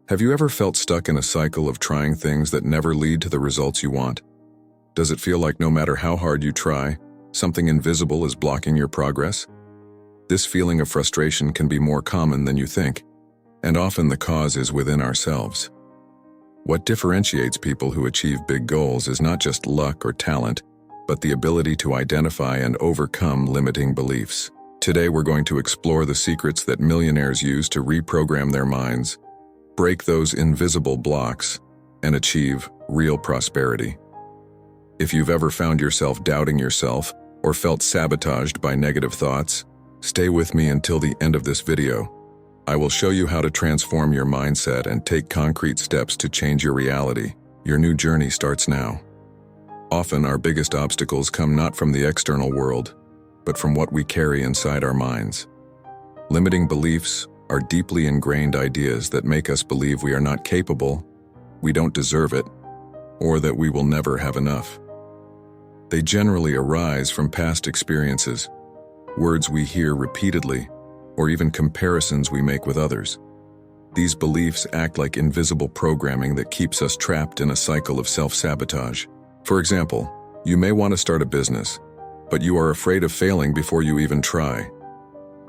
Have you ever felt stuck in a cycle of trying things that never lead to the results you want? Does it feel like no matter how hard you try, something invisible is blocking your progress? This feeling of frustration can be more common than you think, and often the cause is within ourselves. What differentiates people who achieve big goals is not just luck or talent, but the ability to identify and overcome limiting beliefs. Today we're going to explore the secrets that millionaires use to reprogram their minds, break those invisible blocks, and achieve real prosperity. If you've ever found yourself doubting yourself or felt sabotaged by negative thoughts, stay with me until the end of this video. I will show you how to transform your mindset and take concrete steps to change your reality. Your new journey starts now. Often our biggest obstacles come not from the external world, but from what we carry inside our minds. Limiting beliefs are deeply ingrained ideas that make us believe we are not capable, we don't deserve it, or that we will never have enough. They generally arise from past experiences, words we hear repeatedly, or even comparisons we make with others. These beliefs act like invisible programming that keeps us trapped in a cycle of self-sabotage. For example, you may want to start a business, but you are afraid of failing before you even try.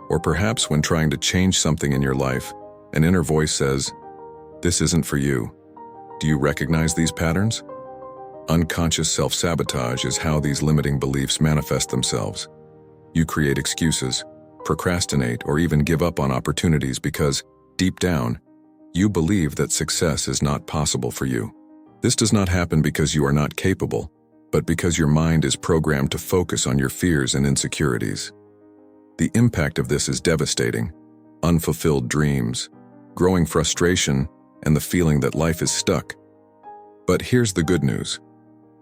Or perhaps when trying to change something in your life, an inner voice says, "This isn't for you." Do you recognize these patterns? Unconscious self-sabotage is how these limiting beliefs manifest themselves. You create excuses, procrastinate, or even give up on opportunities because, deep down, you believe that success is not possible for you. This does not happen because you are not capable, but because your mind is programmed to focus on your fears and insecurities. The impact of this is devastating. Unfulfilled dreams, growing frustration, and the feeling that life is stuck. But here's the good news.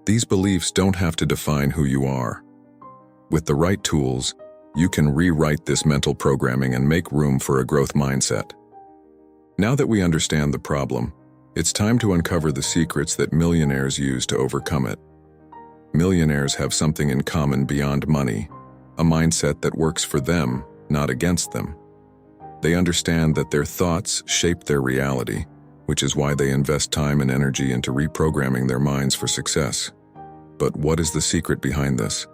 These beliefs don't have to define who you are. With the right tools, you can rewrite this mental programming and make room for a growth mindset. Now that we understand the problem, it's time to uncover the secrets that millionaires use to overcome it. Millionaires have something in common beyond money, a mindset that works for them, not against them. They understand that their thoughts shape their reality, which is why they invest time and energy into reprogramming their minds for success. But what is the secret behind this?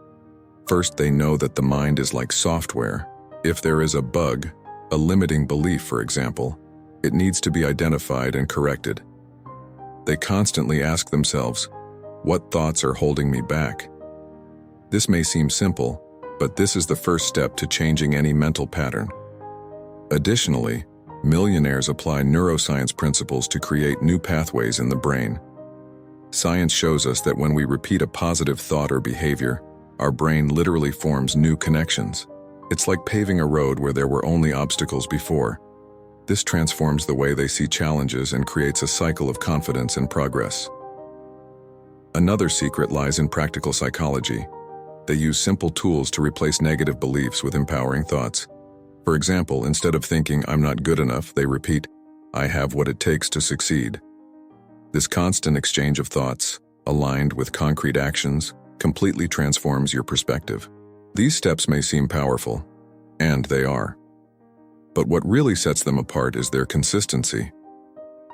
First, they know that the mind is like software. If there is a bug, a limiting belief, for example, it needs to be identified and corrected. They constantly ask themselves, what thoughts are holding me back? This may seem simple, but this is the first step to changing any mental pattern. Additionally, millionaires apply neuroscience principles to create new pathways in the brain. Science shows us that when we repeat a positive thought or behavior, our brain literally forms new connections. It's like paving a road where there were only obstacles before. This transforms the way they see challenges and creates a cycle of confidence and progress. Another secret lies in practical psychology. They use simple tools to replace negative beliefs with empowering thoughts. For example, instead of thinking, "I'm not good enough," they repeat, "I have what it takes to succeed." This constant exchange of thoughts, aligned with concrete actions, completely transforms your perspective. These steps may seem powerful, and they are. But what really sets them apart is their consistency.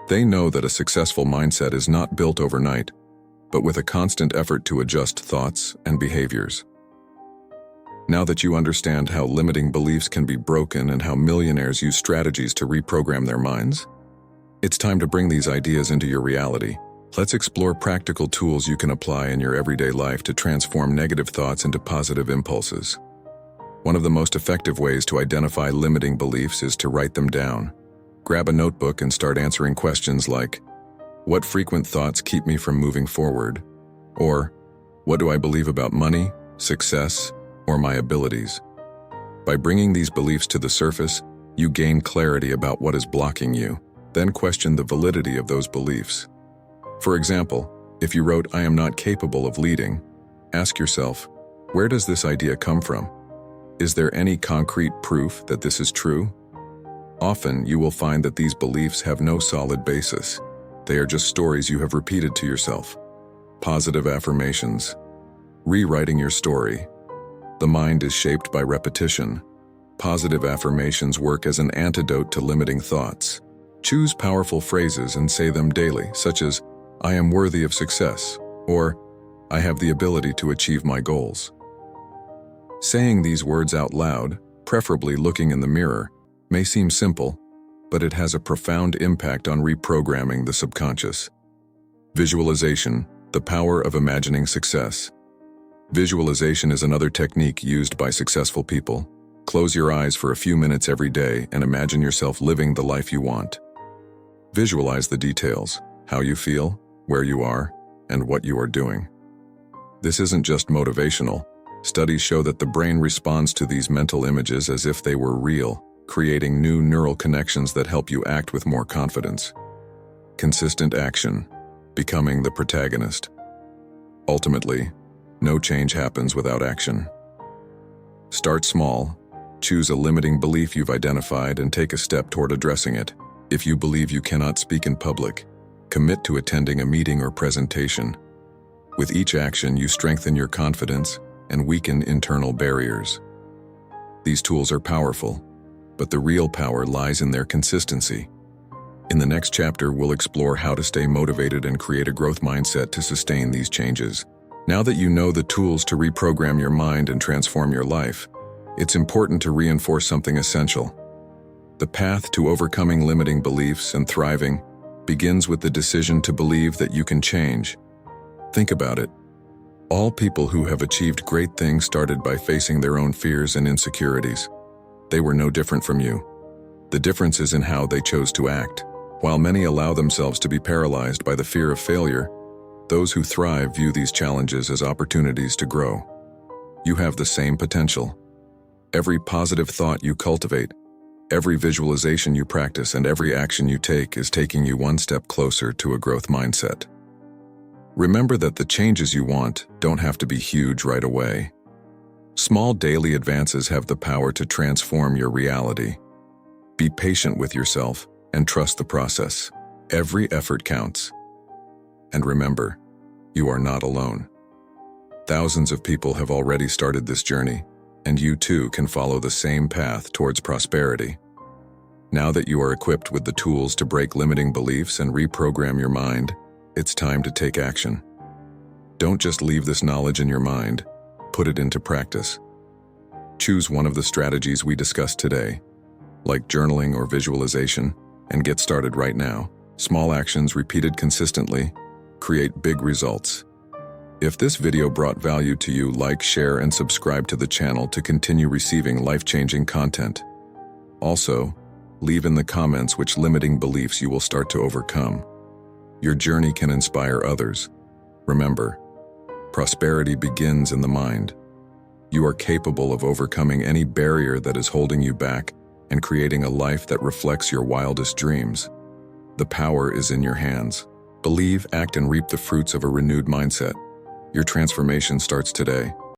They know that a successful mindset is not built overnight, but with a constant effort to adjust thoughts and behaviors. Now that you understand how limiting beliefs can be broken and how millionaires use strategies to reprogram their minds, it's time to bring these ideas into your reality. Let's explore practical tools you can apply in your everyday life to transform negative thoughts into positive impulses. One of the most effective ways to identify limiting beliefs is to write them down. Grab a notebook and start answering questions like, what frequent thoughts keep me from moving forward? Or, what do I believe about money, success, or my abilities? By bringing these beliefs to the surface, you gain clarity about what is blocking you, then question the validity of those beliefs. For example, if you wrote, "I am not capable of leading," ask yourself, where does this idea come from? Is there any concrete proof that this is true? Often, you will find that these beliefs have no solid basis. They are just stories you have repeated to yourself. Positive affirmations. Rewriting your story. The mind is shaped by repetition. Positive affirmations work as an antidote to limiting thoughts. Choose powerful phrases and say them daily, such as, "I am worthy of success," or "I have the ability to achieve my goals." Saying these words out loud, preferably looking in the mirror, may seem simple, but it has a profound impact on reprogramming the subconscious. Visualization, the power of imagining success. Visualization is another technique used by successful people. Close your eyes for a few minutes every day and imagine yourself living the life you want. Visualize the details, how you feel, where you are, and what you are doing. This isn't just motivational. Studies show that the brain responds to these mental images as if they were real, creating new neural connections that help you act with more confidence. Consistent action, becoming the protagonist. Ultimately, no change happens without action. Start small, choose a limiting belief you've identified and take a step toward addressing it. If you believe you cannot speak in public, commit to attending a meeting or presentation. With each action, you strengthen your confidence and weaken internal barriers. These tools are powerful, but the real power lies in their consistency. In the next chapter, we'll explore how to stay motivated and create a growth mindset to sustain these changes. Now that you know the tools to reprogram your mind and transform your life, it's important to reinforce something essential. The path to overcoming limiting beliefs and thriving begins with the decision to believe that you can change. Think about it. All people who have achieved great things started by facing their own fears and insecurities. They were no different from you. The difference is in how they chose to act. While many allow themselves to be paralyzed by the fear of failure, those who thrive view these challenges as opportunities to grow. You have the same potential. Every positive thought you cultivate, every visualization you practice, and every action you take is taking you one step closer to a growth mindset. Remember that the changes you want don't have to be huge right away. Small daily advances have the power to transform your reality. Be patient with yourself and trust the process. Every effort counts. And remember, you are not alone. Thousands of people have already started this journey, and you too can follow the same path towards prosperity. Now that you are equipped with the tools to break limiting beliefs and reprogram your mind, it's time to take action. Don't just leave this knowledge in your mind, put it into practice. Choose one of the strategies we discussed today, like journaling or visualization, and get started right now. Small actions repeated consistently create big results. If this video brought value to you, like, share, and subscribe to the channel to continue receiving life-changing content. Also, leave in the comments which limiting beliefs you will start to overcome. Your journey can inspire others. Remember, prosperity begins in the mind. You are capable of overcoming any barrier that is holding you back and creating a life that reflects your wildest dreams. The power is in your hands. Believe, act, and reap the fruits of a renewed mindset. Your transformation starts today.